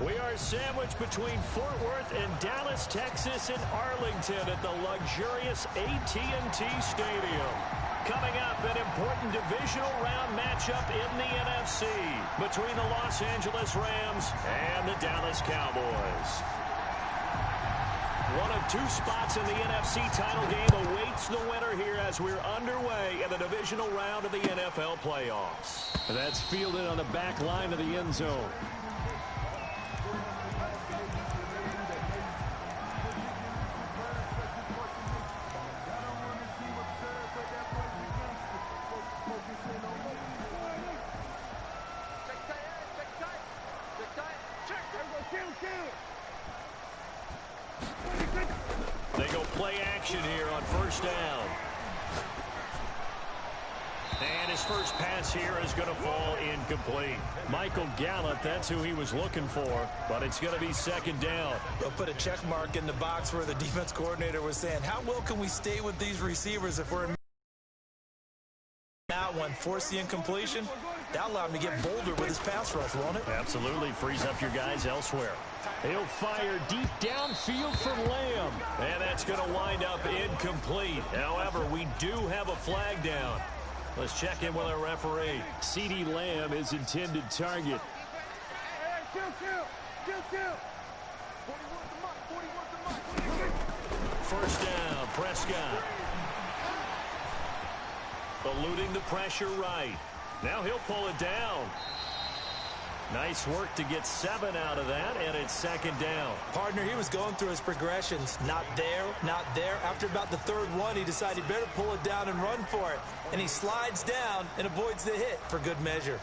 We are sandwiched between Fort Worth and Dallas, Texas, and Arlington at the luxurious AT&T Stadium. Coming up, an important divisional round matchup in the NFC between the Los Angeles Rams and the Dallas Cowboys. One of two spots in the NFC title game awaits the winner here as we're underway in the divisional round of the NFL playoffs. That's fielded on the back line of the end zone. They go play action here on first down. And his first pass here is going to fall incomplete. Michael Gallup, that's who he was looking for, but it's going to be second down. They'll put a check mark in the box where the defense coordinator was saying, how well can we stay with these receivers if we're in that one? Force the incompletion. That allowed him to get bolder with his pass rush, won't it? Absolutely. Frees up your guys elsewhere. He'll fire deep downfield for Lamb. And that's going to wind up incomplete. However, we do have a flag down. Let's check in with our referee. CeeDee Lamb is intended target. First down, Prescott. Eluding the pressure right. Now he'll pull it down. Nice work to get 7 out of that, and it's second down. Partner, he was going through his progressions. Not there, not there. After about the third one, he decided he better pull it down and run for it. And he slides down and avoids the hit for good measure.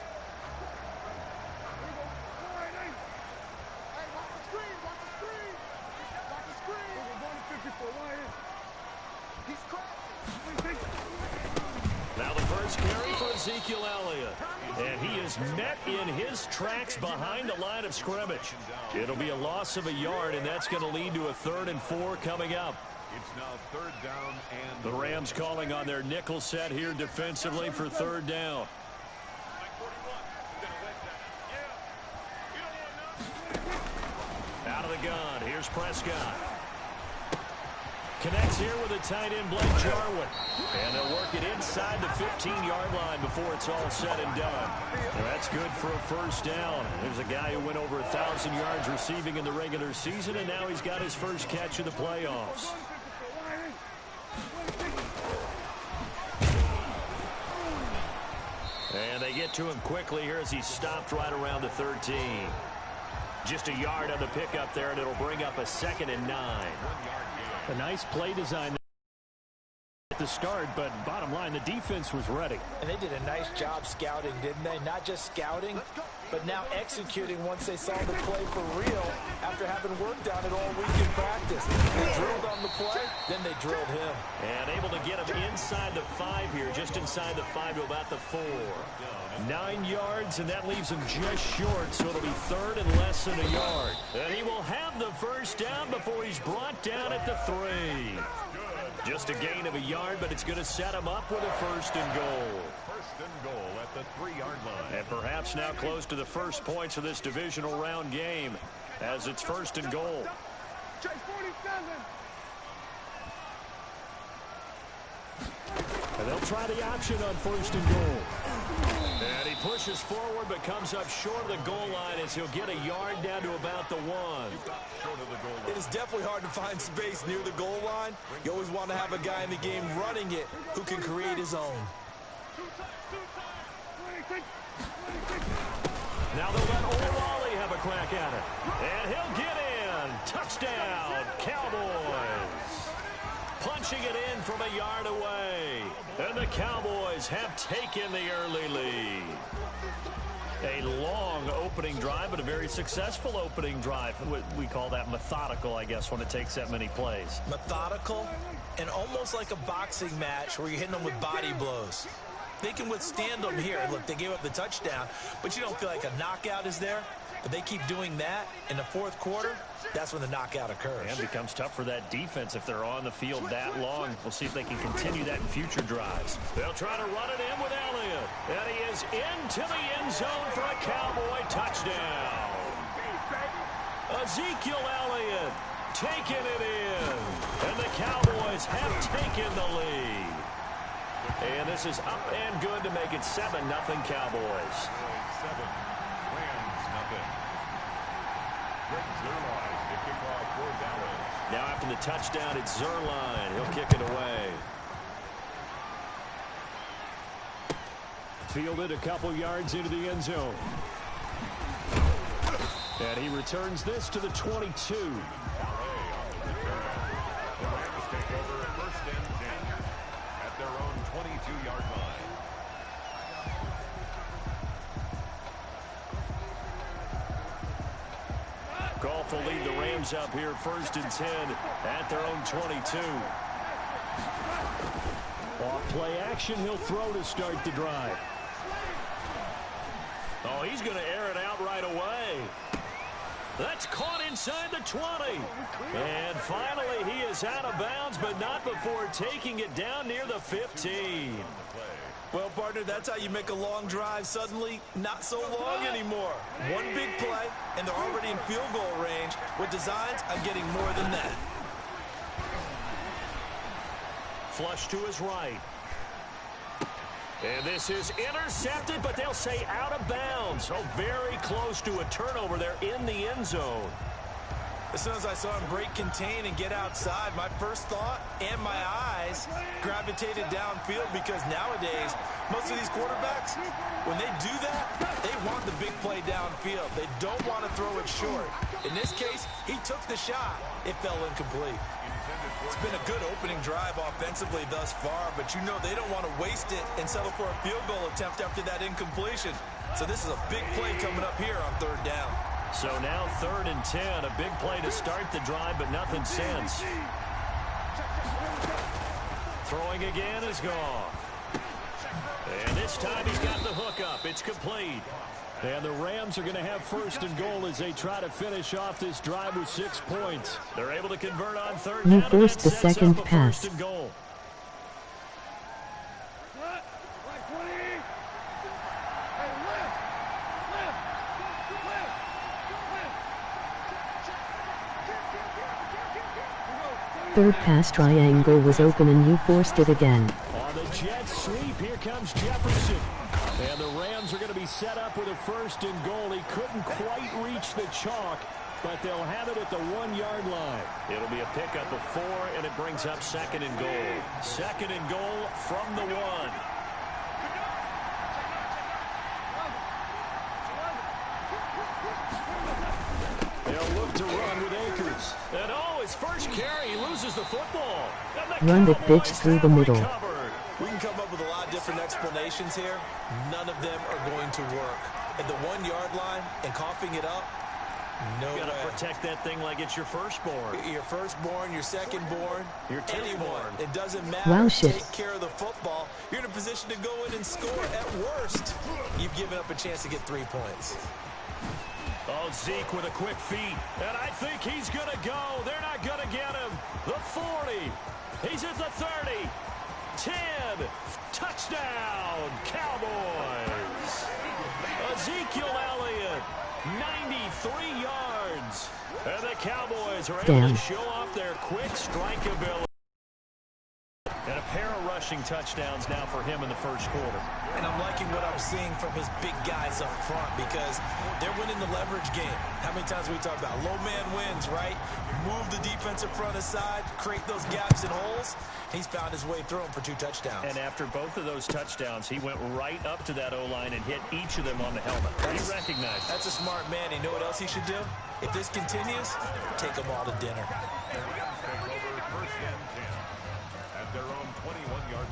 Now the first carry for Ezekiel Elliott. And he is met in his tracks behind the line of scrimmage. It'll be a loss of a yard, and that's going to lead to a 3rd and 4 coming up. It's now 3rd down and the Rams calling on their nickel set here defensively for 3rd down. Out of the gun. Here's Prescott. Connects here with a tight end, Blake Jarwin. And they'll work it inside the 15-yard line before it's all said and done. And that's good for a first down. There's a guy who went over 1,000 yards receiving in the regular season, and now he's got his first catch of the playoffs. And they get to him quickly here as he's stopped right around the 13. Just a yard on the pickup there, and it'll bring up a 2nd and 9. A nice play design at the start, but bottom line, the defense was ready. And they did a nice job scouting, didn't they? Not just scouting, but now executing once they saw the play for real after having worked on it all week in practice. They drilled on the play, then they drilled him. And able to get him inside the 5 here, just inside the 5 to about the 4. 9 yards, and that leaves him just short, so it'll be 3rd and less than a yard. And he will have the first down before he's brought down at the 3. Just a gain of a yard, but it's going to set him up with a 1st and goal. 1st and goal at the 3-yard line. And perhaps now close to the first points of this divisional round game as it's 1st and goal. And they'll try the option on 1st and goal. And he pushes forward but comes up short of the goal line as he'll get a yard down to about the 1. It is definitely hard to find space near the goal line. You always want to have a guy in the game running it who can create his own. Now they'll let O'Reilly have a crack at it. And he'll get in. Touchdown, Cowboys. Punching it in from a yard away. And the Cowboys have taken the early lead. A long opening drive, but a very successful opening drive. We call that methodical, I guess, when it takes that many plays. Methodical and almost like a boxing match where you're hitting them with body blows. They can withstand them here. Look, they gave up the touchdown, but you don't feel like a knockout is there. But they keep doing that in the 4th quarter. That's when the knockout occurs. And it becomes tough for that defense if they're on the field that long. We'll see if they can continue that in future drives. They'll try to run it in with Elliott. And he is into the end zone for a Cowboy touchdown. Ezekiel Elliott taking it in. And the Cowboys have taken the lead. And this is up and good to make it 7-0 Cowboys. 7, Rams, nothing. Greg Zuerlein to kick off for Dallas. Now after the touchdown, it's Zuerlein. He'll kick it away. Fielded a couple yards into the end zone. And he returns this to the 22. The Rams take over first and 10 at their own 22-yard line. Goff will lead the Rams up here first and 10 at their own 22. Off play action, he'll throw to start the drive. Oh, he's going to air it out right away. That's caught inside the 20. And finally, he is out of bounds, but not before taking it down near the 15. Well, partner, that's how you make a long drive suddenly not so long anymore. One big play, and they're already in field goal range with designs on getting more than that. Flush to his right. And this is intercepted, but they'll say out of bounds. So very close to a turnover there in the end zone. As soon as I saw him break contain and get outside, my first thought and my eyes gravitated downfield because nowadays, most of these quarterbacks, when they do that, they want the big play downfield. They don't want to throw it short. In this case, he took the shot. It fell incomplete. It's been a good opening drive offensively thus far, but you know they don't want to waste it and settle for a field goal attempt after that incompletion. So this is a big play coming up here on third down. So now 3rd and 10, a big play to start the drive, but nothing since. Throwing again is Goff. And this time he's got the hook up. It's complete. And the Rams are going to have 1st and goal as they try to finish off this drive with 6 points. They're able to convert on 3rd down. You forced the second pass. 1st and goal. Third pass triangle was open and you forced it again. On the jet sweep, here comes Jefferson. And the Rams are going to be set up with a 1st and goal. He couldn't quite reach the chalk, but they'll have it at the 1-yard line. It'll be a pickup of 4, and it brings up 2nd and goal. 2nd and goal from the 1. They'll look to run with Akers. And his first carry, he loses the football. Run the pitch through the middle. We can come up with a lot of different explanations here. None of them are going to work. At the 1-yard line and coughing it up, no way. You got to protect that thing like it's your firstborn. Your firstborn, your secondborn, your anyone. It doesn't matter. Wow, take care of the football. You're in a position to go in and score. At worst, you've given up a chance to get 3 points. Oh, Zeke with a quick feed. And I think he's going to go. They're not going to get him. The 40. He's at the 30. 10. Touchdown, Cowboys. Ezekiel Elliott, 93 yards. And the Cowboys are able to show off their quick strike ability. And a pair of rushing touchdowns now for him in the first quarter. And I'm liking what I'm seeing from his big guys up front because they're winning the leverage game. How many times we talk about low man wins, right? Move the defensive front aside, create those gaps and holes. He's found his way through them for 2 touchdowns. And after both of those touchdowns, he went right up to that O-line and hit each of them on the helmet. He recognized. That's a smart man. You know what else he should do? If this continues, take them all to dinner. Their own 21-yard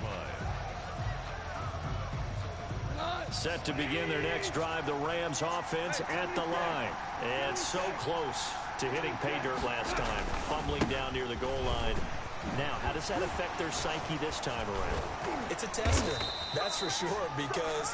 line. Set to begin their next drive, the Rams offense at the line. And so close to hitting pay dirt last time, fumbling down near the goal line. Now, how does that affect their psyche this time around? It's a tester, that's for sure, because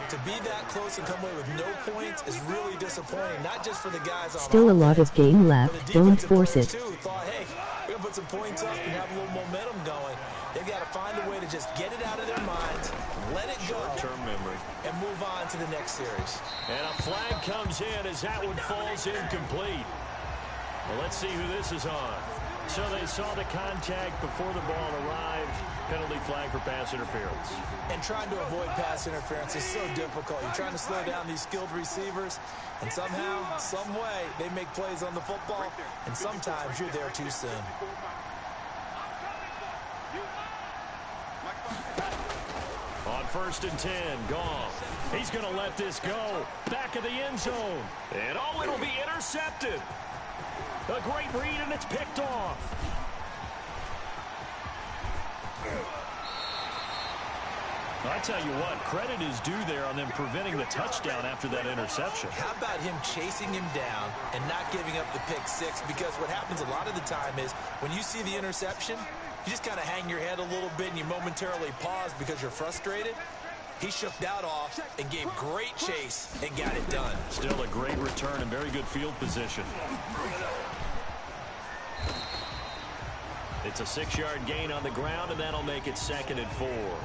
to be that close and come away with no points is really disappointing, not just for the guys on Still a lot of game left, don't force it. Thought, hey, we're going to put some points up and have a little momentum going. They've got to find a way to just get it out of their minds, let it go, short-term memory, and move on to the next series. And a flag comes in as that one falls incomplete. Well, let's see who this is on. So they saw the contact before the ball arrived. Penalty flag for pass interference. And trying to avoid pass interference is so difficult. You're trying to slow down these skilled receivers, and somehow, some way, they make plays on the football, and sometimes you're there too soon. On 1st and 10, Goff. He's going to let this go. Back of the end zone. And oh, it'll be intercepted. A great read, and it's picked off. I tell you what, credit is due there on them preventing the touchdown after that interception. How about him chasing him down and not giving up the pick six? Because what happens a lot of the time is when you see the interception, you just kind of hang your head a little bit and you momentarily pause because you're frustrated. He shook that off and gave great chase and got it done. Still a great return and very good field position. It's a 6-yard gain on the ground, and that'll make it 2nd and 4. He was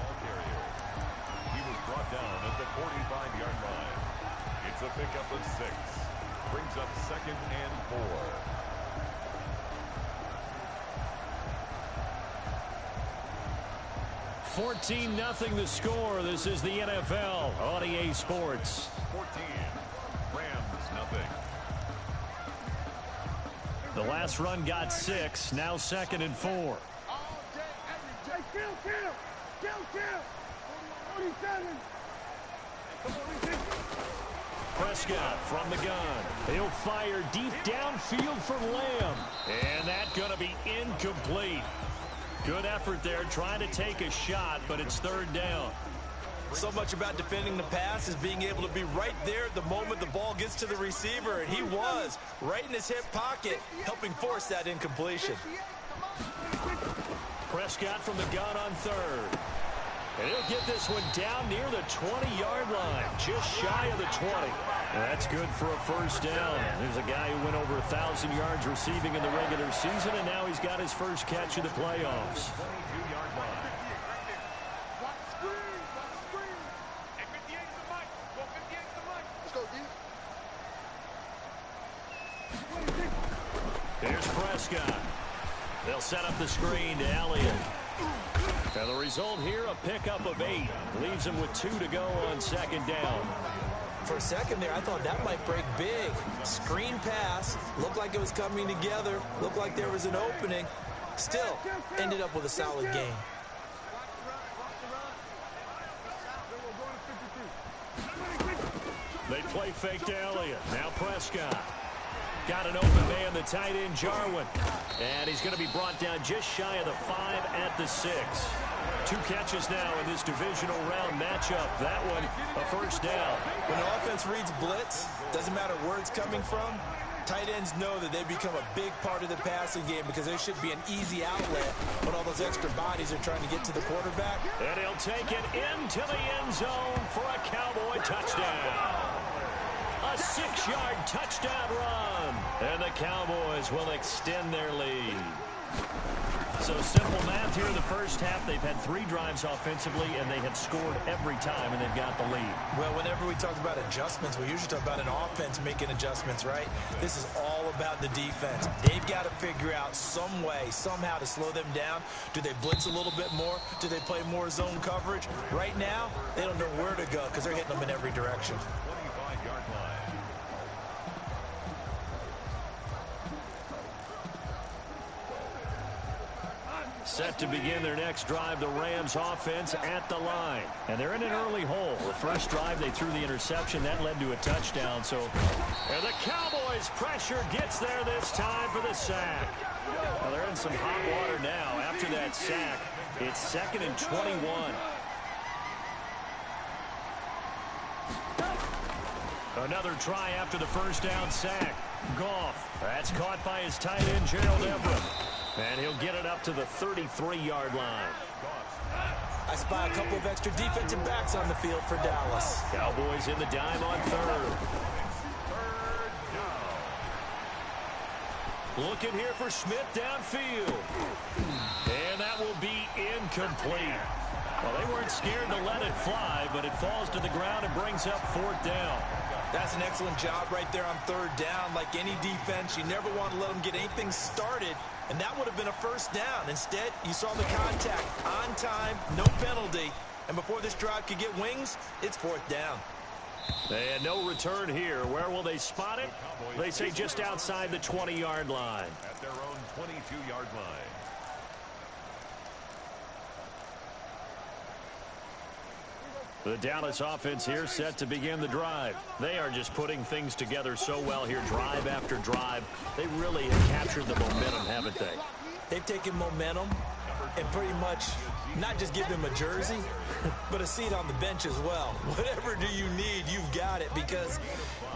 brought down at the 45-yard line. It's a pickup of 6. Brings up 2nd and 4. 14-0 the score. This is the NFL on EA Sports. 14. Rams, nothing. The last run got 6. Now 2nd and 4. Prescott from the gun. He'll fire deep downfield for Lamb. And that's going to be incomplete. Good effort there trying to take a shot, but it's 3rd down. So much about defending the pass is being able to be right there at the moment the ball gets to the receiver, and he was right in his hip pocket, helping force that incompletion. Prescott from the gun on 3rd. And he'll get this one down near the 20-yard line, just shy of the 20. That's good for a 1st down. There's a guy who went over 1,000 yards receiving in the regular season, and now he's got his first catch in the playoffs. 22-yard line. Here's Prescott. They'll set up the screen to Elliott. And the result here, a pickup of 8. Leaves him with 2 to go on 2nd down. For a second there, I thought that might break big. Screen pass. Looked like it was coming together. Looked like there was an opening. Still, ended up with a solid game. They play fake to Elliott. Now Prescott. Got an open man, the tight end, Jarwin. And he's going to be brought down just shy of the 5 at the 6. 2 catches now in this divisional round matchup. That one, a 1st down. When the offense reads blitz, doesn't matter where it's coming from, tight ends know that they become a big part of the passing game because there should be an easy outlet when all those extra bodies are trying to get to the quarterback. And he'll take it into the end zone for a Cowboy touchdown. A 6-yard touchdown run. And the Cowboys will extend their lead. So simple math here in the first half. They've had 3 drives offensively, and they have scored every time, and they've got the lead. Well, whenever we talk about adjustments, we usually talk about an offense making adjustments, right? This is all about the defense. They've got to figure out some way, somehow to slow them down. Do they blitz a little bit more? Do they play more zone coverage? Right now, they don't know where to go because they're hitting them in every direction. 25-yard line. Set to begin their next drive, the Rams offense at the line. And they're in an early hole. The first drive, they threw the interception. That led to a touchdown. And the Cowboys' pressure gets there this time for the sack. Well, they're in some hot water now. After that sack, it's 2nd and 21. Another try after the 1st down sack. Goff. That's caught by his tight end, Gerald Everett. And he'll get it up to the 33-yard line. I spy a couple of extra defensive backs on the field for Dallas. Cowboys in the dime on 3rd. Looking here for Smith downfield. And that will be incomplete. Well, they weren't scared to let it fly, but it falls to the ground and brings up 4th down. That's an excellent job right there on 3rd down. Like any defense, you never want to let them get anything started, and that would have been a 1st down. Instead, you saw the contact on time, no penalty, and before this drive could get wings, it's 4th down. And no return here. Where will they spot it? They say just outside the 20-yard line. At their own 22-yard line. The Dallas offense here set to begin the drive. They are just putting things together so well here, drive after drive. They really have captured the momentum, haven't they? They've taken momentum and pretty much not just give them a jersey, but a seat on the bench as well. Whatever do you need, you've got it, because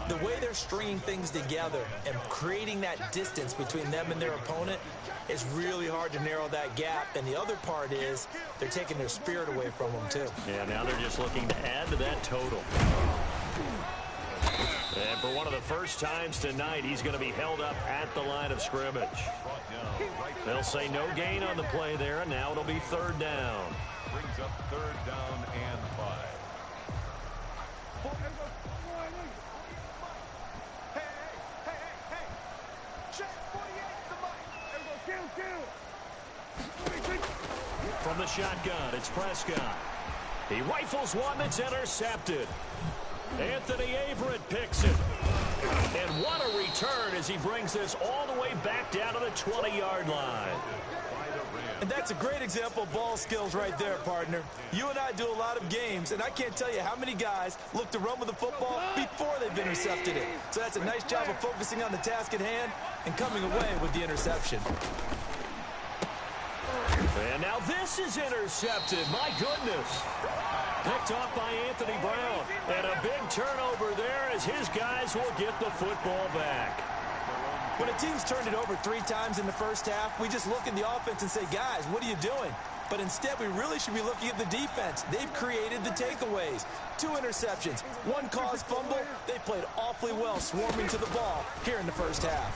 the way they're stringing things together and creating that distance between them and their opponent is really hard to narrow that gap. And the other part is they're taking their spirit away from them, too. Yeah, now they're just looking to add to that total. And for one of the first times tonight, he's going to be held up at the line of scrimmage. They'll say no gain on the play there, and now it'll be 3rd down. Brings up 3rd down and 5. From the shotgun, it's Prescott. He rifles one that's intercepted. Anthony Averett picks it. And what a return as he brings this all the way back down to the 20-yard line. And that's a great example of ball skills right there, partner. You and I do a lot of games, and I can't tell you how many guys look to run with the football before they've intercepted it. So that's a nice job of focusing on the task at hand and coming away with the interception. And now this is intercepted. My goodness. Picked off by Anthony Brown. And a big turnover there as his guys will get the football back. When a team's turned it over 3 times in the first half, we just look at the offense and say, guys, what are you doing? But instead, we really should be looking at the defense. They've created the takeaways. 2 interceptions, 1 caused fumble. They played awfully well swarming to the ball here in the first half.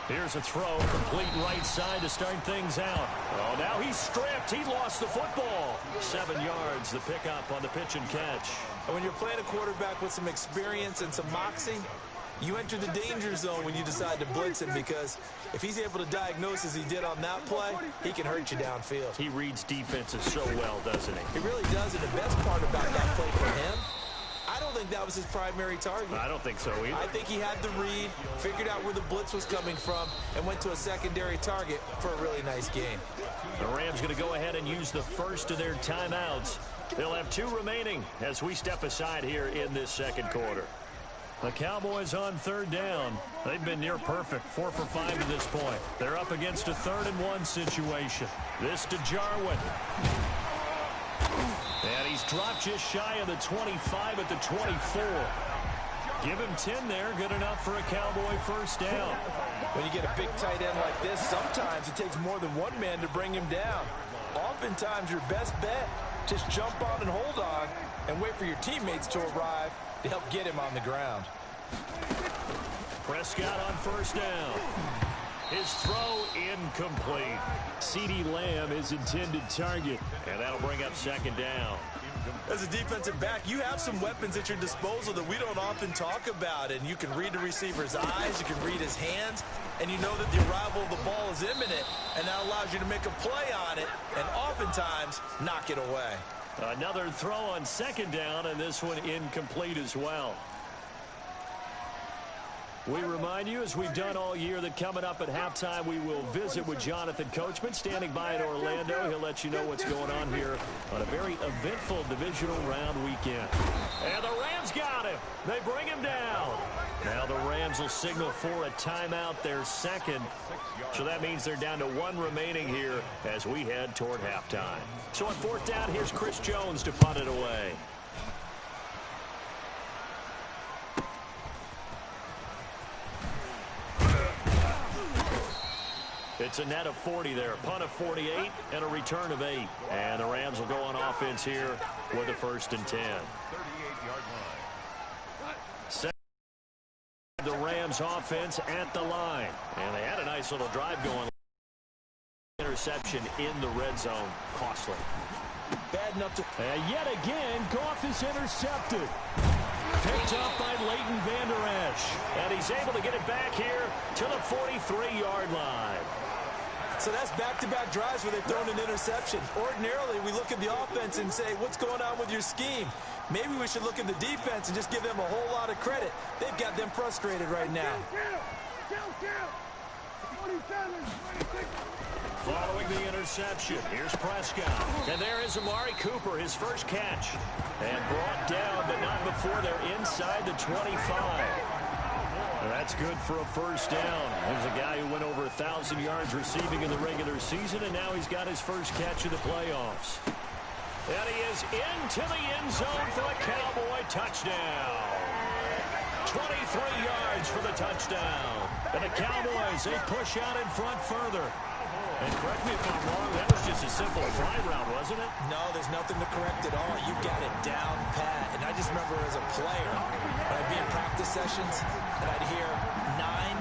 Here's a throw, complete right side to start things out. Oh, now he's stripped. He lost the football. 7 yards, the pickup on the pitch and catch. And when you're playing a quarterback with some experience and some moxie, you enter the danger zone when you decide to blitz him, because if he's able to diagnose as he did on that play, he can hurt you downfield. He reads defenses so well, doesn't he? He really does, and the best part about that play for him, I don't think that was his primary target. I don't think so either. I think he had the read, figured out where the blitz was coming from, and went to a secondary target for a really nice gain. The Rams going to go ahead and use the first of their timeouts. They'll have 2 remaining as we step aside here in this second quarter. The Cowboys on 3rd down. They've been near perfect, 4 for 5 to this point. They're up against a 3rd and 1 situation. This to Jarwin. And he's dropped just shy of the 25 at the 24. Give him 10 there, good enough for a Cowboy first down. When you get a big tight end like this, sometimes it takes more than one man to bring him down. Oftentimes, your best bet, just jump on and hold on and wait for your teammates to arrive to help get him on the ground. Prescott on first down. His throw incomplete. CeeDee Lamb is intended target, and that'll bring up 2nd down. As a defensive back, you have some weapons at your disposal that we don't often talk about, and you can read the receiver's eyes, you can read his hands, and you know that the arrival of the ball is imminent, and that allows you to make a play on it and oftentimes knock it away. Another throw on 2nd down, and this one incomplete as well. We remind you, as we've done all year, that coming up at halftime, we will visit with Jonathan Coachman, standing by in Orlando. He'll let you know what's going on here on a very eventful divisional round weekend. And the Rams got him. They bring him down. Now the Rams will signal for a timeout, their 2nd. So that means they're down to 1 remaining here as we head toward halftime. So on 4th down, here's Chris Jones to punt it away. It's a net of 40 there, punt of 48, and a return of 8. And the Rams will go on offense here with a 1st and 10. 38-yard line. The Rams offense at the line. And they had a nice little drive going. interception in the red zone costly. Bad enough to... And yet again, Goff is intercepted. Picked up by Leighton Vander Esch. And he's able to get it back here to the 43-yard line. So that's back-to-back drives where they've thrown an interception. Ordinarily, we look at the offense and say, what's going on with your scheme? Maybe we should look at the defense and just give them a whole lot of credit. They've got them frustrated right now. Following the interception, here's Prescott. And there is Amari Cooper, his first catch. And brought down, but not before they're inside the 25. And that's good for a first down. There's a guy who went over 1,000 yards receiving in the regular season, and now he's got his first catch in the playoffs. And he is into the end zone for a Cowboy touchdown. 23 yards for the touchdown. And the Cowboys, they push out in front further. And correct me if I'm wrong, that was just a simple fly route, wasn't it? No, there's nothing to correct at all. You got it down pat. And I just remember as a player, when I'd be in practice sessions, and I'd hear 9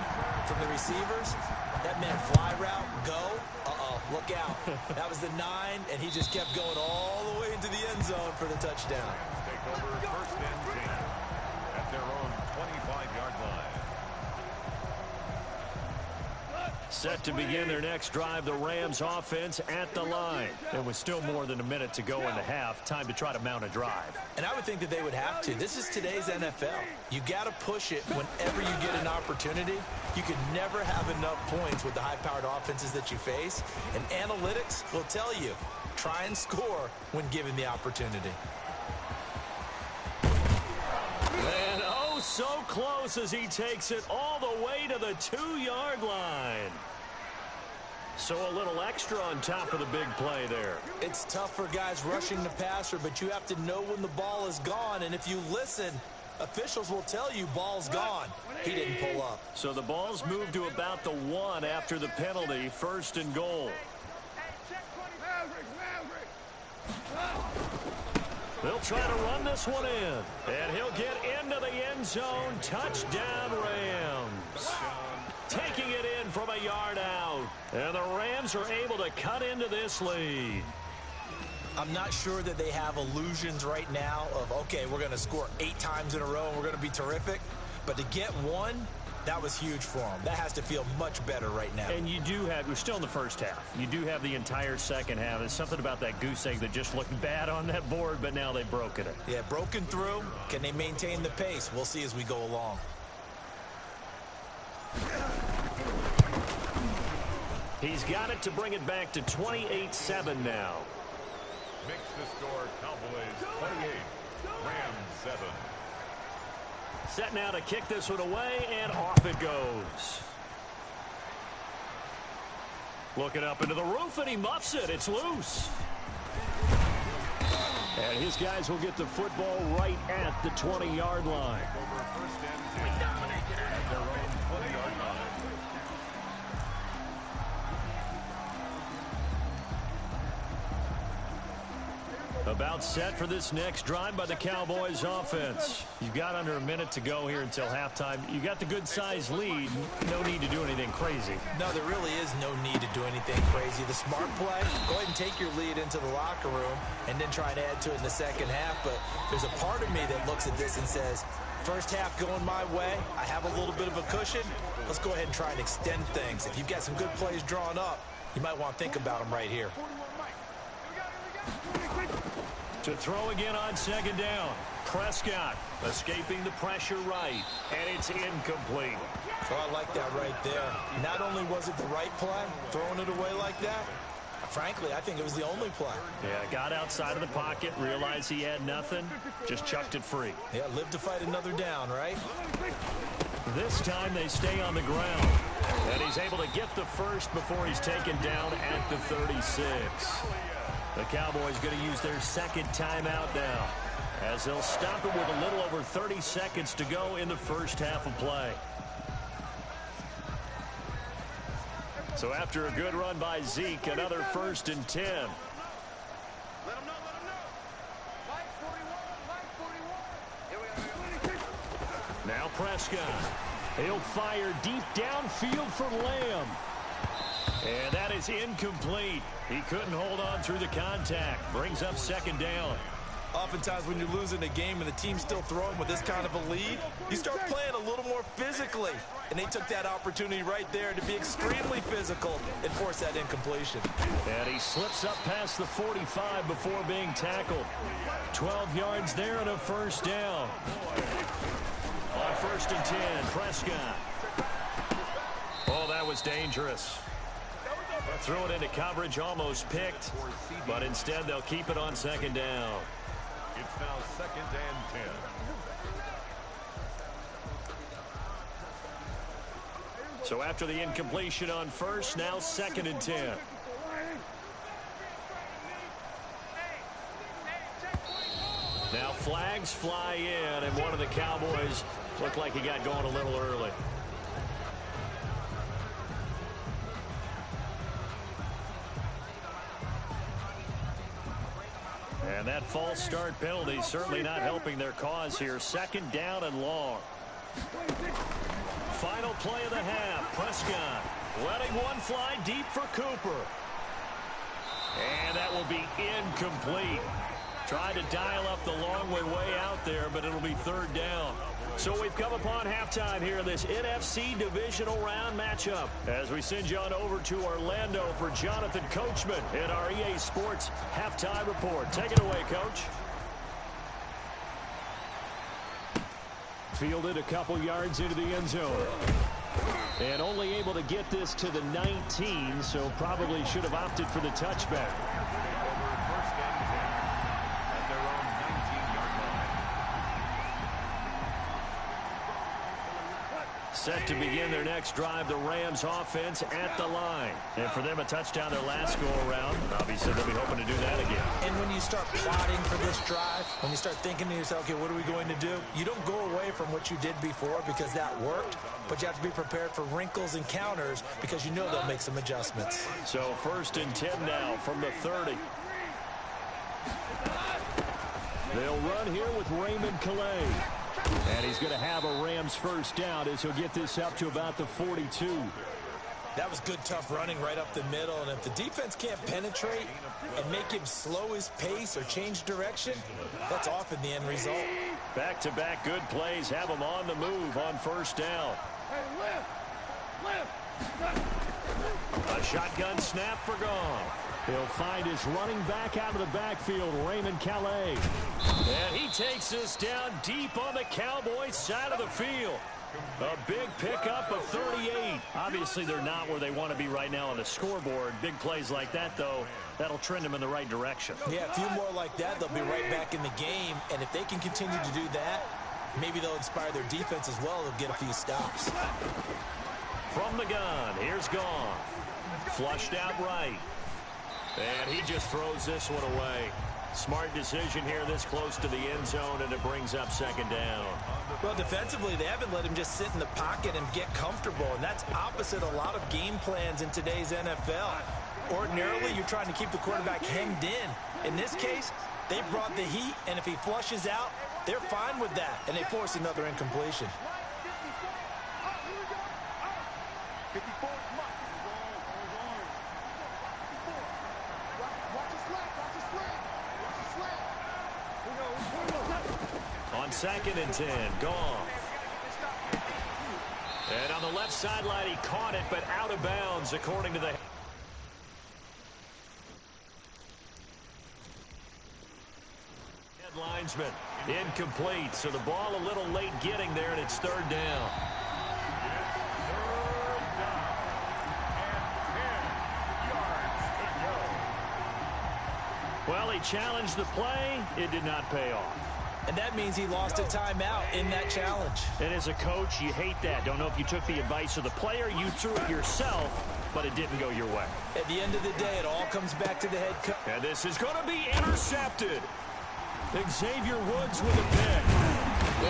from the receivers. That meant fly route, go. Uh-oh, look out. That was the 9, and he just kept going all the way into the end zone for the touchdown. Take over first and 10 at their own 25-yard line. Set to begin their next drive, the Rams offense at the line. And with still more than a minute to go in the half, time to try to mount a drive. And I would think that they would have to. This is today's NFL. You got to push it whenever you get an opportunity. You can never have enough points with the high-powered offenses that you face. And analytics will tell you, try and score when given the opportunity. And oh, so close as he takes it all the way to the 2-yard line. So a little extra on top of the big play there. It's tough for guys rushing the passer, but you have to know when the ball is gone. And if you listen, officials will tell you ball's gone. He didn't pull up. So the ball's moved to about the 1 after the penalty, 1st and goal. They'll try to run this one in. And he'll get into the end zone. Touchdown, Rams. Taking it in from a yard out. And the Rams are able to cut into this lead. I'm not sure that they have illusions right now of, okay, we're going to score 8 times in a row and we're going to be terrific. But to get 1, that was huge for them. That has to feel much better right now. And you do have, we're still in the first half. You do have the entire second half. There's something about that goose egg that just looked bad on that board, but now they've broken it. Yeah, broken through. Can they maintain the pace? We'll see as we go along. He's got it to bring it back to 28-7 now. Makes the score Cowboys 28, Rams 7. Set now to kick this one away, and off it goes. Looking up into the roof, and he muffs it. It's loose. And his guys will get the football right at the 20-yard line. Over first and 10 at their own 20-yard line. About set for this next drive by the Cowboys offense. You've got under a minute to go here until halftime. You got the good-sized lead. No need to do anything crazy. No, there really is no need to do anything crazy. The smart play, go ahead and take your lead into the locker room and then try and add to it in the second half. But there's a part of me that looks at this and says, first half going my way, I have a little bit of a cushion. Let's go ahead and try and extend things. If you've got some good plays drawn up, you might want to think about them right here. To throw again on second down. Prescott escaping the pressure right. And it's incomplete. Oh, I like that right there. Not only was it the right play, throwing it away like that, frankly, I think it was the only play. Yeah, got outside of the pocket, realized he had nothing, just chucked it free. Yeah, live to fight another down, right? This time they stay on the ground. And he's able to get the first before he's taken down at the 36. The Cowboys going to use their second timeout now, as they'll stop it with a little over 30 seconds to go in the first half of play. So after a good run by Zeke, another 1st and 10. Now Prescott. He'll fire deep downfield for Lamb. And that is incomplete. He couldn't hold on through the contact. Brings up second down. Oftentimes when you're losing a game and the team's still throwing with this kind of a lead, you start playing a little more physically. And they took that opportunity right there to be extremely physical and force that incompletion. And he slips up past the 45 before being tackled. 12 yards there and a first down. On 1st and 10, Prescott. Oh, that was dangerous. Threw it into coverage, almost picked, but instead they'll keep it on second down. It's now 2nd and 10. So after the incompletion on first, now 2nd and 10. Now flags fly in, and one of the Cowboys looked like he got going a little early. And that false start penalty certainly not helping their cause here. 2nd down and long. Final play of the half. Prescott letting one fly deep for Cooper. And that will be incomplete. Tried to dial up the long way out there, but it'll be 3rd down. So we've come upon halftime here in this NFC Divisional Round matchup. As we send you on over to Orlando for Jonathan Coachman in our EA Sports Halftime Report. Take it away, Coach. Fielded a couple yards into the end zone. And only able to get this to the 19, so probably should have opted for the touchback. Set to begin their next drive, the Rams offense at the line. And for them, a touchdown their last go-around. Obviously, they'll be hoping to do that again. And when you start plotting for this drive, when you start thinking to yourself, okay, what are we going to do? You don't go away from what you did before because that worked, but you have to be prepared for wrinkles and counters because you know they'll make some adjustments. So 1st and 10 now from the 30. They'll run here with Raymond Calais. And he's going to have a Rams first down as he'll get this up to about the 42. That was good, tough running right up the middle. And if the defense can't penetrate and make him slow his pace or change direction, that's often the end result. Back-to-back good plays have him on the move on 1st down. A shotgun snap for Goff. He'll find his running back out of the backfield, Raymond Calais. And he takes us down deep on the Cowboys side of the field. A big pickup of 38. Obviously, they're not where they want to be right now on the scoreboard. Big plays like that, though, that'll trend them in the right direction. Yeah, a few more like that, they'll be right back in the game. And if they can continue to do that, maybe they'll inspire their defense as well. They'll get a few stops. From the gun, here's Goff. Flushed out right. And he just throws this one away. Smart decision here this close to the end zone, and it brings up 2nd down. Well, defensively, they haven't let him just sit in the pocket and get comfortable, and that's opposite a lot of game plans in today's NFL. Ordinarily, you're trying to keep the quarterback hemmed in. In this case, they brought the heat, and if he flushes out, they're fine with that, and they force another incompletion. On 2nd and 10, Goff. And on the left sideline, he caught it, but out of bounds, according to the linesman. Incomplete, so the ball a little late getting there, and it's 3rd down. Well, he challenged the play. It did not pay off. And that means he lost a timeout in that challenge. And as a coach, you hate that. Don't know if you took the advice of the player. You threw it yourself, but it didn't go your way. At the end of the day, it all comes back to the head coach. And this is going to be intercepted. Xavier Woods with a pick.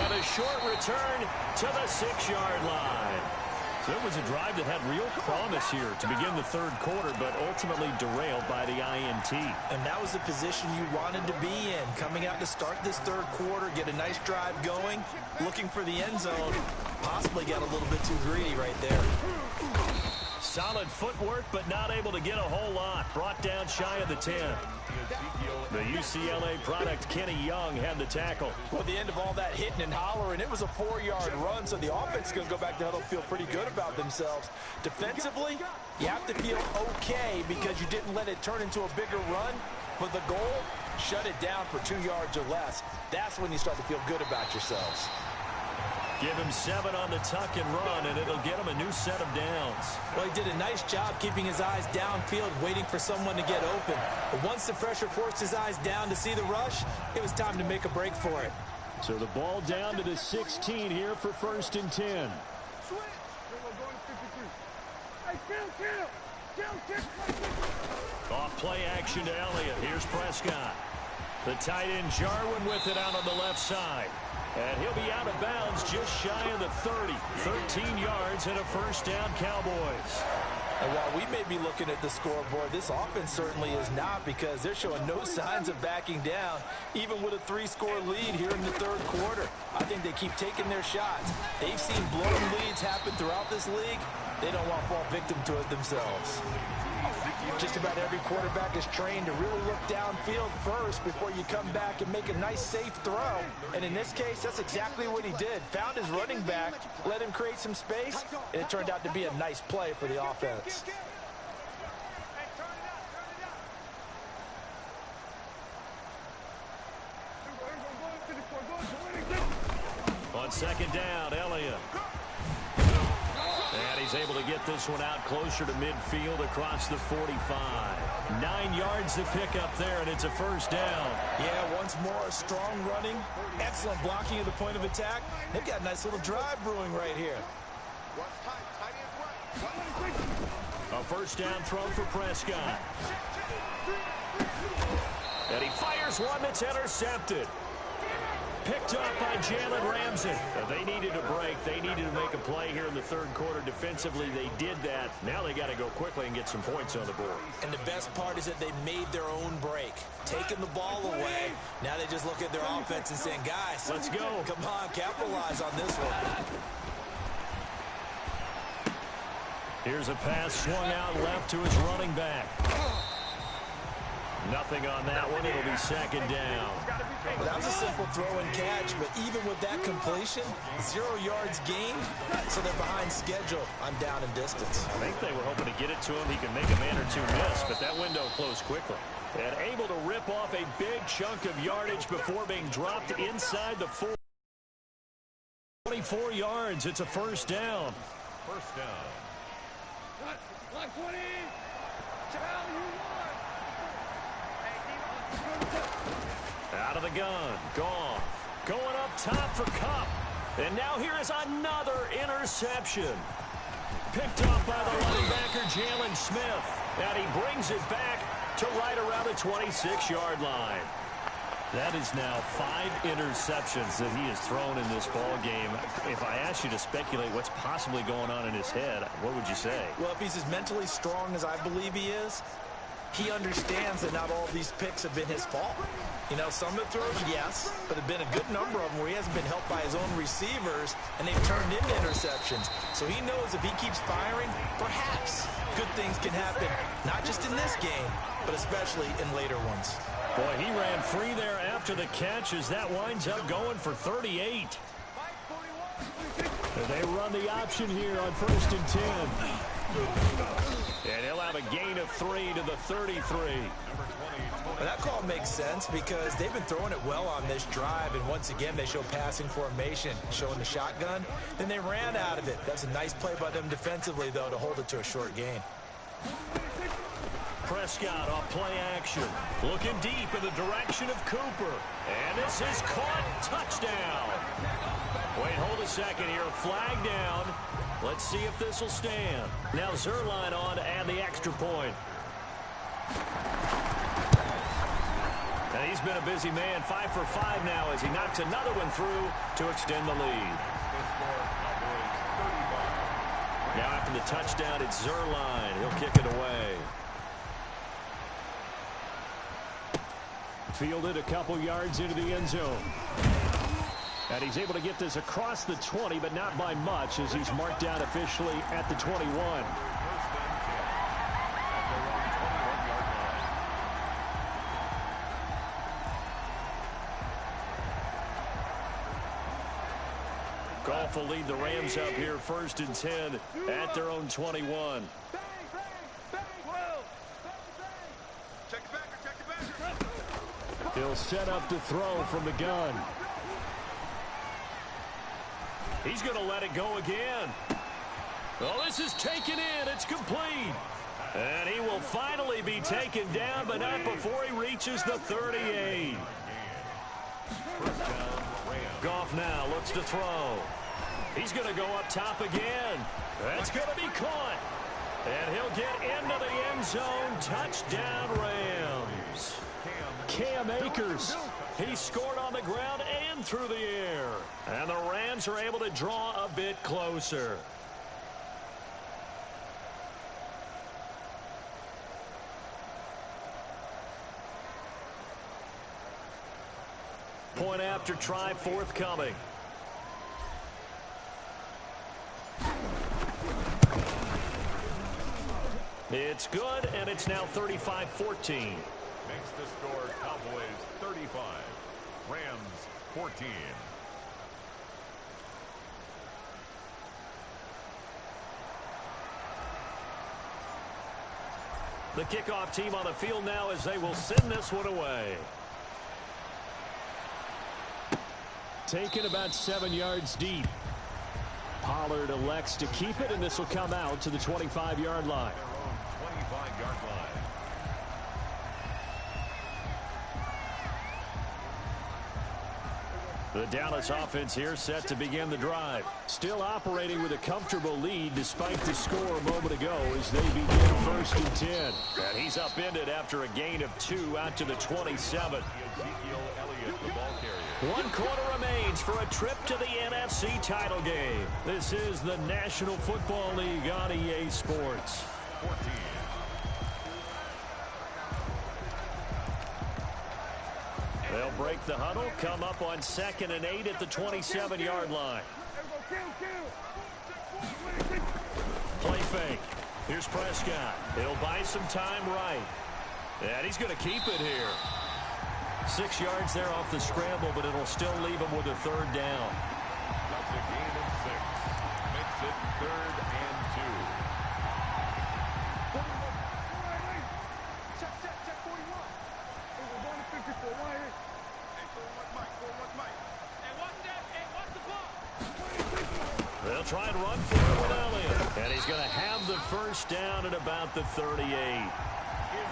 And a short return to the 6-yard line. So it was a drive that had real promise here to begin the 3rd quarter, but ultimately derailed by the INT. And that was the position you wanted to be in. Coming out to start this 3rd quarter, get a nice drive going, looking for the end zone. Possibly got a little bit too greedy right there. Solid footwork, but not able to get a whole lot. Brought down shy of the 10. The UCLA product, Kenny Young, had the tackle. Well, at the end of all that hitting and hollering, it was a 4-yard run, so the offense is going to go back to huddle, feel pretty good about themselves. Defensively, you have to feel okay because you didn't let it turn into a bigger run. But the goal, shut it down for 2 yards or less. That's when you start to feel good about yourselves. Give him 7 on the tuck and run, and it'll get him a new set of downs. Well, he did a nice job keeping his eyes downfield, waiting for someone to get open. But once the pressure forced his eyes down to see the rush, it was time to make a break for it. So the ball down to the 16 here for 1st and 10. Off play action to Elliott. Here's Prescott. The tight end Jarwin with it out on the left side. And he'll be out of bounds just shy of the 30. 13 yards and a 1st down, Cowboys. And while we may be looking at the scoreboard, this offense certainly is not, because they're showing no signs of backing down, even with a 3-score lead here in the 3rd quarter. I think they keep taking their shots. They've seen blown leads happen throughout this league. They don't want to fall victim to it themselves. Just about every quarterback is trained to really look downfield first before you come back and make a nice, safe throw. And in this case, that's exactly what he did. Found his running back, let him create some space, and it turned out to be a nice play for the offense. On 2nd down, Elliott. And he's able to get this one out closer to midfield across the 45. 9 yards to pick up there, and it's a 1st down. Yeah, once more, strong running, excellent blocking at the point of attack. They've got a nice little drive brewing right here. A 1st down throw for Prescott. And he fires one that's intercepted. Picked up by Jalen Ramsey. They needed a break. They needed to make a play here in the 3rd quarter. Defensively, they did that. Now they got to go quickly and get some points on the board. And the best part is that they made their own break. Taking the ball away. Now they just look at their offense and saying, guys, let's go. Come on, capitalize on this one. Here's a pass swung out left to his running back. Nothing on that one. It'll be 2nd down. Well, that was a simple throw and catch, but even with that completion, 0 yards gained, so they're behind schedule on down and distance. I think they were hoping to get it to him. He can make a man or two miss, but that window closed quickly. And able to rip off a big chunk of yardage before being dropped inside the 24 yards. It's a 1st down. 1st down. Line 20. Out of the gun. Goff. Going up top for Kupp. And now here is another interception. Picked up by the linebacker, Jalen Smith. And he brings it back to right around the 26-yard line. That is now 5 interceptions that he has thrown in this ball game. If I asked you to speculate what's possibly going on in his head, what would you say? Well, if he's as mentally strong as I believe he is, he understands that not all of these picks have been his fault. You know, some of the throws, yes, but there have been a good number of them where he hasn't been helped by his own receivers, and they've turned into interceptions. So he knows if he keeps firing, perhaps good things can happen, not just in this game, but especially in later ones. Boy, he ran free there after the catch as that winds up going for 38. They run the option here on 1st and 10. And he'll have a gain of 3 to the 33. Well, that call makes sense because they've been throwing it well on this drive, and once again they show passing formation, showing the shotgun. Then they ran out of it. That's a nice play by them defensively, though, to hold it to a short gain. Prescott off play action. Looking deep in the direction of Cooper. And this is caught. Touchdown. Wait, hold a second here. Flag down. Let's see if this will stand. Now Zerline on to add the extra point. And he's been a busy man. 5 for 5 now as he knocks another one through to extend the lead. Now after the touchdown, it's Zerline. He'll kick it away. Fielded a couple yards into the end zone. And he's able to get this across the 20, but not by much as he's marked down officially at the 21. Goff will lead the Rams up here 1st and 10 at their own 21. He'll set up to throw from the gun. He's going to let it go again. Well, this is taken in. It's complete. And he will finally be taken down, but not before he reaches the 38. Goff now looks to throw. He's going to go up top again. That's going to be caught. And he'll get into the end zone. Touchdown, Rams. Cam Akers. He scored on the ground and through the air. And the Rams are able to draw a bit closer. Point after try forthcoming. It's good, and it's now 35-14. Makes the score Cowboys 35, Rams 14. The kickoff team on the field now as they will send this one away. Taken about 7 yards deep. Pollard elects to keep it, and this will come out to the 25-yard line. 25-yard line. The Dallas offense here set to begin the drive. Still operating with a comfortable lead despite the score a moment ago as they begin 1st and 10. And he's upended after a gain of 2 out to the 27. One quarter remains for a trip to the NFC title game. This is the National Football League on EA Sports. 14. They'll break the huddle, come up on 2nd and 8 at the 27-yard line. Play fake. Here's Prescott. He'll buy some time right. And he's going to keep it here. 6 yards there off the scramble, but it'll still leave him with a 3rd down. That's a gain of 6. Makes it 3rd and 2. Check 41. We're going to 54. Why here? They'll try and run for it with Elliott. And he's going to have the 1st down at about the 38.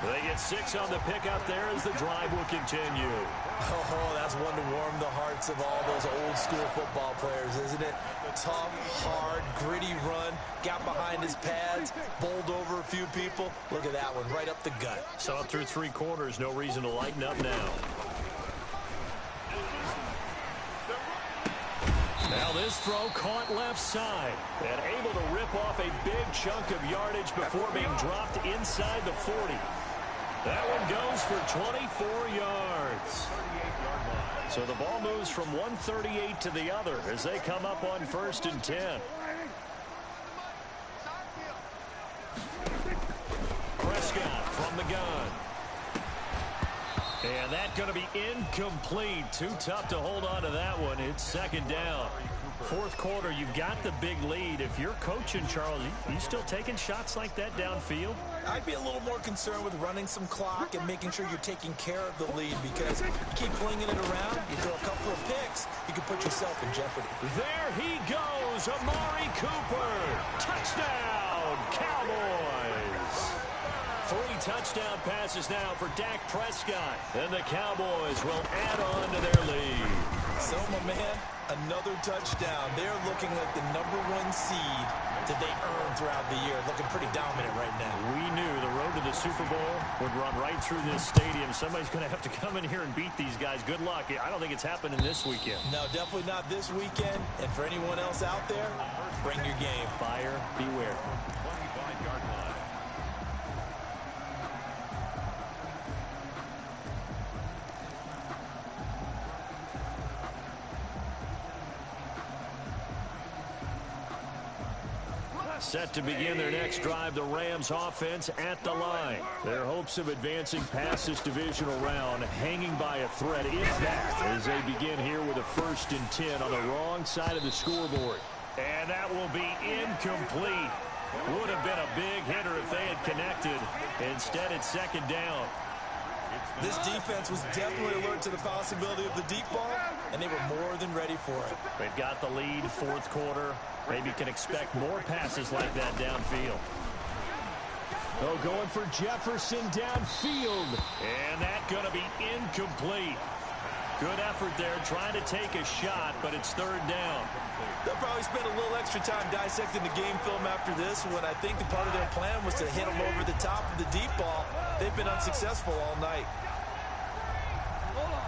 They get 6 on the pickup there as the drive will continue. Oh, that's one to warm the hearts of all those old school football players, isn't it? Tough, hard, gritty run, got behind his pads, bowled over a few people. Look at that one, right up the gut. Saw it through 3 quarters, no reason to lighten up now. Now this throw caught left side and able to rip off a big chunk of yardage before being dropped inside the 40. That one goes for 24 yards. So the ball moves from 138 to the other as they come up on 1st and 10. Prescott from the gun. And that's going to be incomplete. Too tough to hold on to that one. It's 2nd down. 4th quarter, you've got the big lead. If you're coaching, Charles, you still taking shots like that downfield? I'd be a little more concerned with running some clock and making sure you're taking care of the lead, because you keep flinging it around, you throw a couple of picks, you can put yourself in jeopardy. There he goes, Amari Cooper. Touchdown, Cowboys. 3 touchdown passes now for Dak Prescott. And the Cowboys will add on to their lead. So, my man, another touchdown. They're looking like the #1 seed that they earned throughout the year. Looking pretty dominant right now. We knew the road to the Super Bowl would run right through this stadium. Somebody's going to have to come in here and beat these guys. Good luck. I don't think it's happening this weekend. No, definitely not this weekend. And for anyone else out there, bring your game. Buyer beware. 25-yard line. Set to begin their next drive, the Rams offense at the line. Their hopes of advancing past this divisional round hanging by a thread, if that, as they begin here with a 1st and 10 on the wrong side of the scoreboard. And that will be incomplete. Would have been a big hitter if they had connected. Instead, it's 2nd down. This defense was definitely alert to the possibility of the deep ball, and they were more than ready for it. They've got the lead, 4th quarter. Maybe can expect more passes like that downfield. Oh, going for Jefferson downfield. And that's going to be incomplete. Good effort there, trying to take a shot, but it's 3rd down. They'll probably spend a little extra time dissecting the game film after this, when I think the part of their plan was to hit them over the top of the deep ball. They've been unsuccessful all night. Hold on.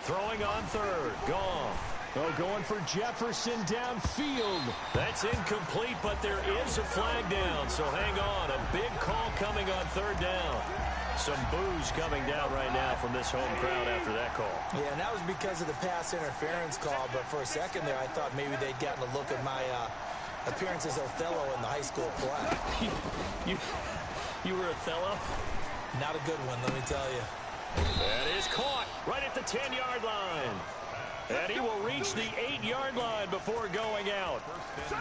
Throwing on 3rd, gone. Oh, going for Jefferson downfield. That's incomplete, but there is a flag down, so hang on. A big call coming on 3rd down. Some boos coming down right now from this home crowd after that call. Yeah, and that was because of the pass interference call, but for a second there, I thought maybe they'd gotten a look at my appearance as Othello in the high school play. You were Othello? Not a good one, let me tell you. That is caught right at the 10-yard line. And he will reach the 8-yard line before going out.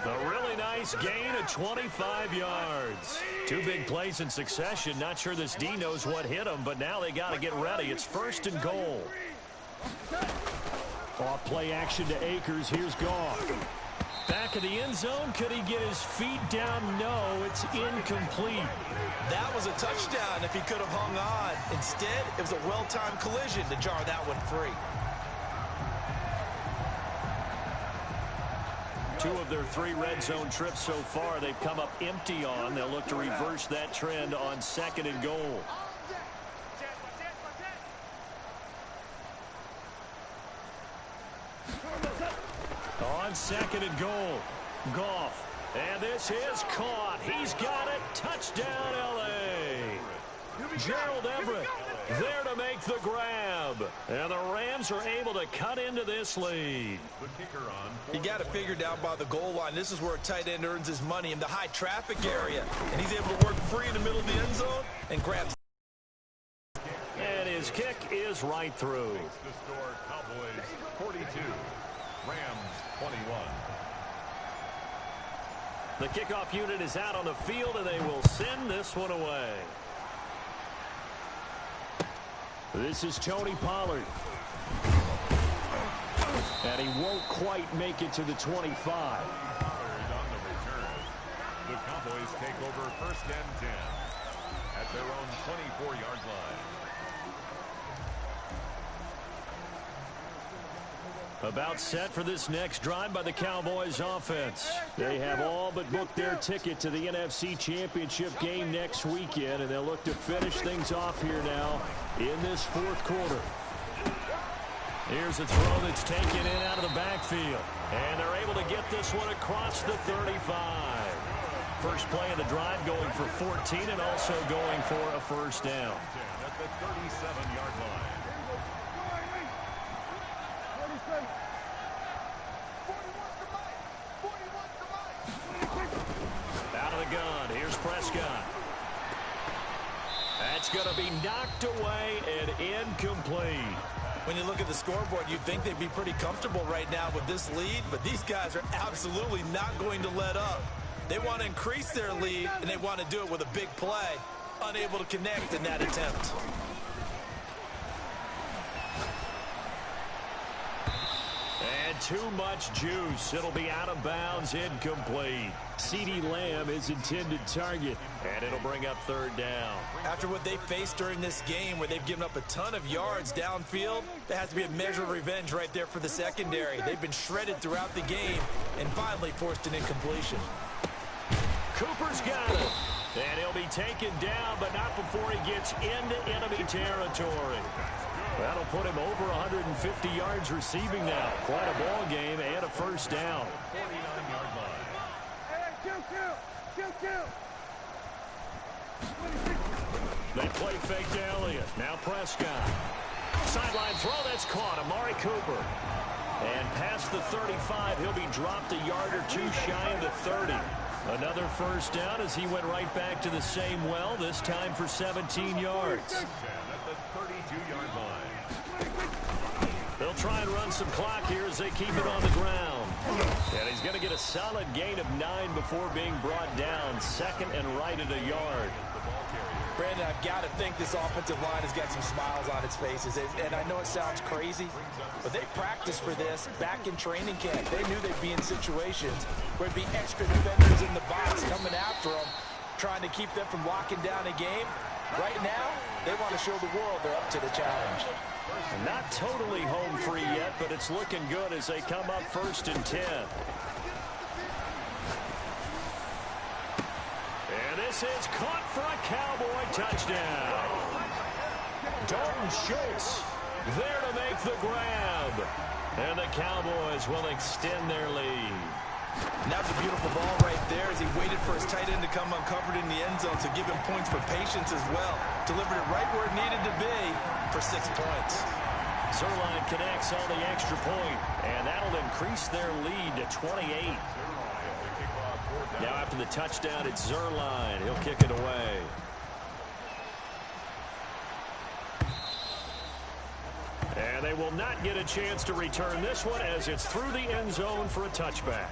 A really nice gain of 25 yards. 2 big plays in succession. Not sure this D knows what hit him, but now they got to get ready. It's 1st and goal. Off play action to Akers. Here's Goff. Back of the end zone. Could he get his feet down? No, it's incomplete. That was a touchdown if he could have hung on. Instead, it was a well-timed collision to jar that one free. 2 of their 3 red zone trips so far they've come up empty on. They'll look to reverse that trend on 2nd and goal. On 2nd and goal, Goff. And this is caught. He's got it. Touchdown, L.A. Gerald Everett there to make the grab. And the Rams are able to cut into this lead. You got to figure down by the goal line. This is where a tight end earns his money, in the high traffic area. And he's able to work free in the middle of the end zone and grab. And his kick is right through. The score, Cowboys 42, Rams 21. The kickoff unit is out on the field, and they will send this one away. This is Tony Pollard. And he won't quite make it to the 25. On the return, the Cowboys take over 1st and 10 at their own 24-yard line. About set for this next drive by the Cowboys offense. They have all but booked their ticket to the NFC Championship game next weekend, and they'll look to finish things off here now in this 4th quarter. Here's a throw that's taken in out of the backfield, and they're able to get this one across the 35. First play of the drive going for 14 and also going for a 1st down. At the 37-yard line. Out of the gun, here's Prescott. That's going to be knocked away and incomplete. When you look at the scoreboard, you'd think they'd be pretty comfortable right now with this lead, but these guys are absolutely not going to let up. They want to increase their lead, and they want to do it with a big play. Unable to connect in that attempt. And too much juice. It'll be out of bounds, incomplete. CeeDee Lamb is intended target, and it'll bring up 3rd down. After what they faced during this game, where they've given up a ton of yards downfield, there has to be a measure of revenge right there for the secondary. They've been shredded throughout the game and finally forced an incompletion. Cooper's got it. And he'll be taken down, but not before he gets into enemy territory. That'll put him over 150 yards receiving now. Quite a ball game and a 1st down. 49-yard line. Hey, kill. They play fake to Elliott. Now Prescott. Sideline throw that's caught. Amari Cooper. And past the 35, he'll be dropped a yard or two shy of the 30. Another first down as he went right back to the same well, this time for 17 yards. At the 32-yard line. They'll try and run some clock here as they keep it on the ground. And he's going to get a solid gain of 9 before being brought down. Second and right at a yard. Brandon, I've got to think this offensive line has got some smiles on its faces. And I know it sounds crazy, but they practiced for this back in training camp. They knew they'd be in situations where it'd be extra defenders in the box coming after them, trying to keep them from locking down a game. Right now, they want to show the world they're up to the challenge. Not totally home free yet, but it's looking good as they come up 1st and 10. And this is caught for a Cowboy touchdown. Dalton Schultz there to make the grab. And the Cowboys will extend their lead. And that's a beautiful ball right there as he waited for his tight end to come uncovered in the end zone to give him points for patience as well. Delivered it right where it needed to be for 6 points. Zerline connects on the extra point, and that'll increase their lead to 28. Now after the touchdown, it's Zerline. He'll kick it away. And they will not get a chance to return this one as it's through the end zone for a touchback.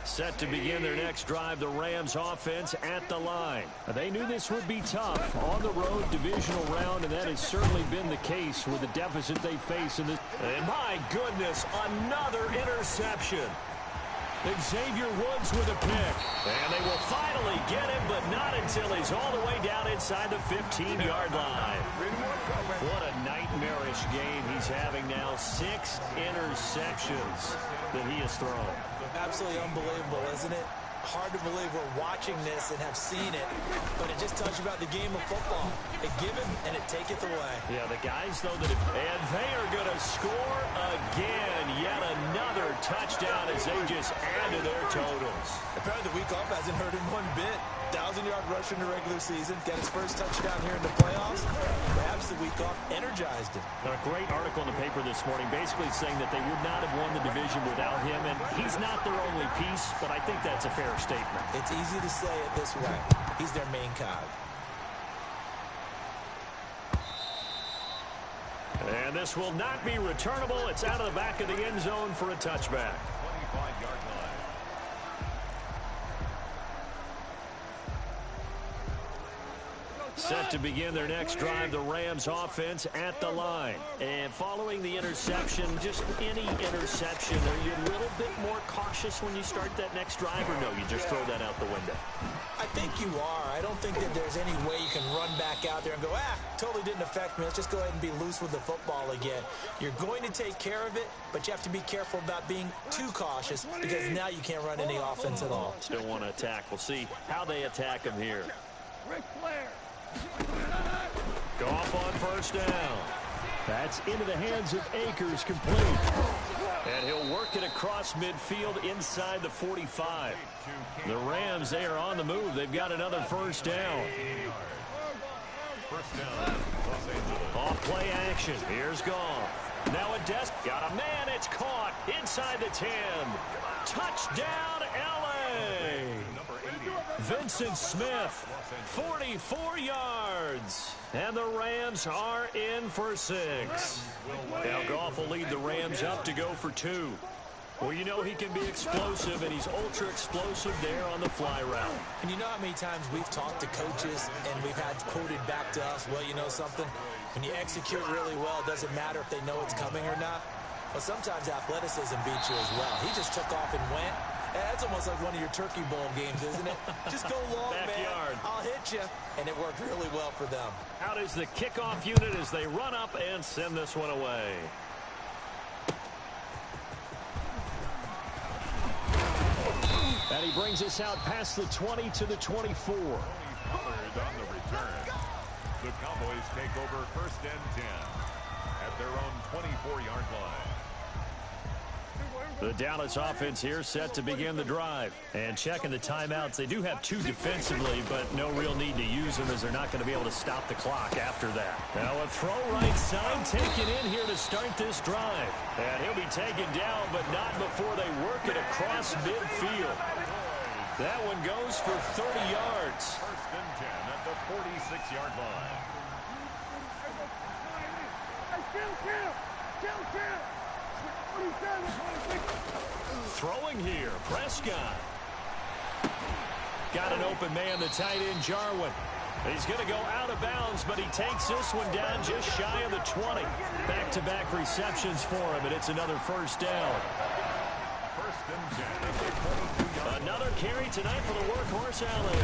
Set to begin their next drive, the Rams offense at the line. They knew this would be tough on the road divisional round, and that has certainly been the case with the deficit they face in this. And my goodness, another interception. Xavier Woods with a pick. And they will finally get him, but not until he's all the way down inside the 15-yard line. What a nightmarish game he's having now. 6 interceptions that he has thrown. Absolutely unbelievable, isn't it? Hard to believe we're watching this and have seen it, but it just tells you about the game of football. It giveth and it taketh away. Yeah, the guys, though, that have, and they are going to score again. Yet another touchdown as they just add to their totals. Apparently the week off hasn't hurt him one bit. 1,000-yard rush in the regular season, got his first touchdown here in the playoffs. Perhaps the week off energized him. A great article in the paper this morning basically saying that they would not have won the division without him, and he's not their only piece, but I think that's a fair statement. It's easy to say it this way. He's their main cog. And this will not be returnable. It's out of the back of the end zone for a touchback. 25-yard line. Set to begin their next drive, the Rams offense at the line. And following the interception, just any interception, are you a little bit more cautious when you start that next drive, or no, you just throw that out the window? I think you are. I don't think that there's any way you can run back out there and go, totally didn't affect me. Let's just go ahead and be loose with the football again. You're going to take care of it, but you have to be careful about being too cautious because now you can't run any offense at all. Still want to attack. We'll see how they attack him here. Ric Flair. Go off on first down. That's into the hands of Akers, complete. And he'll work it across midfield inside the 45. The Rams, they are on the move. They've got another first down. First down, Los Angeles. Off play action. Here's Goff. Now a desk. Got a man. It's caught inside the 10. Touchdown, L.A. Vincent Smith, 44 yards. And the Rams are in for 6. Now Goff will lead the Rams up to go for 2. Well, you know he can be explosive, and he's ultra-explosive there on the fly route. And you know how many times we've talked to coaches and we've had quoted back to us, well, you know something? When you execute really well, it doesn't matter if they know it's coming or not. Well, sometimes athleticism beats you as well. He just took off and went. That's almost like one of your Turkey Bowl games, isn't it? Just go long, Backyard. man. I'll hit you. And it worked really well for them. Out is the kickoff unit as they run up and send this one away. And he brings us out past the 20 to the 24. covered on the return. The Cowboys take over 1st and 10 at their own 24-yard line. The Dallas offense here set to begin the drive. And checking the timeouts, they do have 2 defensively, but no real need to use them as they're not going to be able to stop the clock after that. Now a throw right side taken in here to start this drive. And he'll be taken down, but not before they work it across midfield. That one goes for 30 yards. 1st and 10 at the 46-yard line. Throwing here, Prescott. Got an open man, the tight end, Jarwin. He's going to go out of bounds, but he takes this one down just shy of the 20. Back-to-back receptions for him, and it's another 1st down. 1st and 10 at the 22-yard line. Another carry tonight for the workhorse Allen.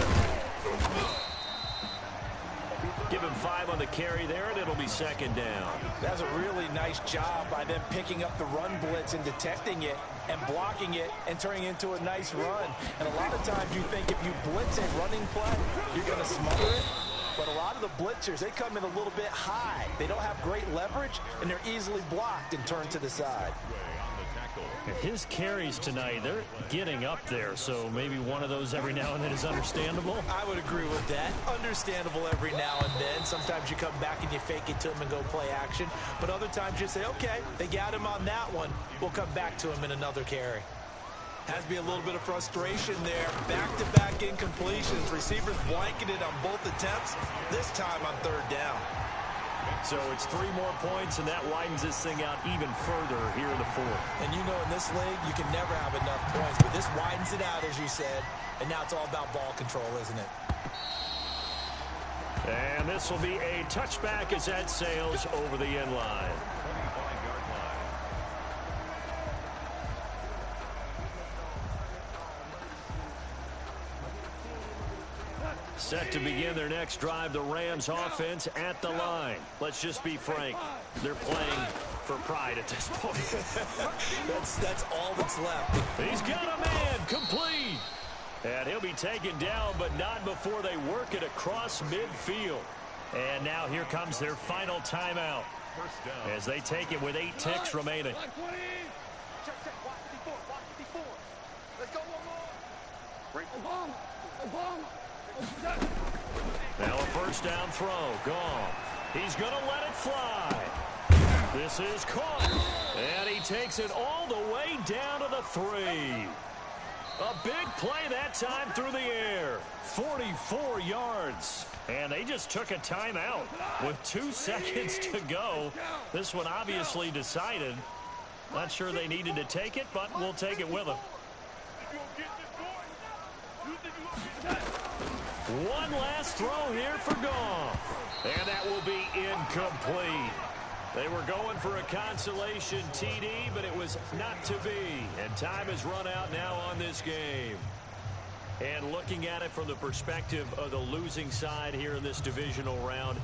Give him 5 on the carry there, and it'll be 2nd down. That's a really nice job by them picking up the run blitz and detecting it and blocking it and turning it into a nice run. And a lot of times you think if you blitz a running play, you're going to smother it. But a lot of the blitzers, they come in a little bit high. They don't have great leverage, and they're easily blocked and turned to the side. His carries tonight, they're getting up there, so maybe one of those every now and then is understandable. I would agree with that. Understandable every now and then. Sometimes you come back and you fake it to him and go play action. But other times you say, okay, they got him on that one. We'll come back to him in another carry. Has to be a little bit of frustration there. Back-to-back incompletions. Receivers blanketed on both attempts, this time on 3rd down. So it's 3 more points, and that widens this thing out even further here in the 4th. And you know in this league, you can never have enough points. But this widens it out, as you said. And now it's all about ball control, isn't it? And this will be a touchback as that sails over the end line. 25-yard line. Set to begin their next drive, the Rams offense at the line. Let's just be frank. They're playing for pride at this point. that's all that's left. He's got a man, complete. And he'll be taken down, but not before they work it across midfield. And now here comes their final timeout 1st down. as they take it with 8 ticks remaining. Now a 1st down throw, gone. He's going to let it fly. This is caught, and he takes it all the way down to the 3. A big play that time through the air. 44 yards. And they just took a timeout with 2 seconds to go. This one obviously decided. Not sure they needed to take it, but we'll take it with them. One last throw here for Goff. And that will be incomplete. They were going for a consolation TD, but it was not to be. And time has run out now on this game. And looking at it from the perspective of the losing side here in this divisional round,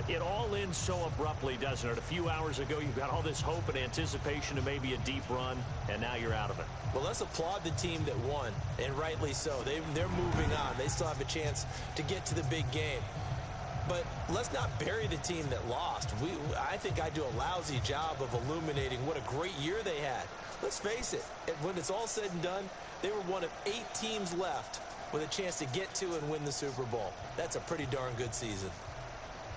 it all ends so abruptly, doesn't it? A few hours ago, you got all this hope and anticipation of maybe a deep run, and now you're out of it. Well, let's applaud the team that won, and rightly so. They're moving on. They still have a chance to get to the big game. But let's not bury the team that lost. I think I do a lousy job of illuminating what a great year they had. Let's face it, when it's all said and done, they were one of 8 teams left with a chance to get to and win the Super Bowl. That's a pretty darn good season.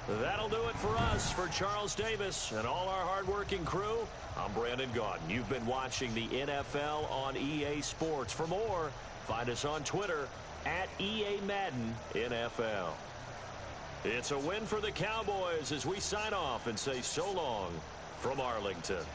That'll do it for us. For Charles Davis and all our hardworking crew, I'm Brandon Gaudin. You've been watching the NFL on EA Sports. For more, find us on Twitter at EA Madden NFL. It's a win for the Cowboys as we sign off and say so long from Arlington.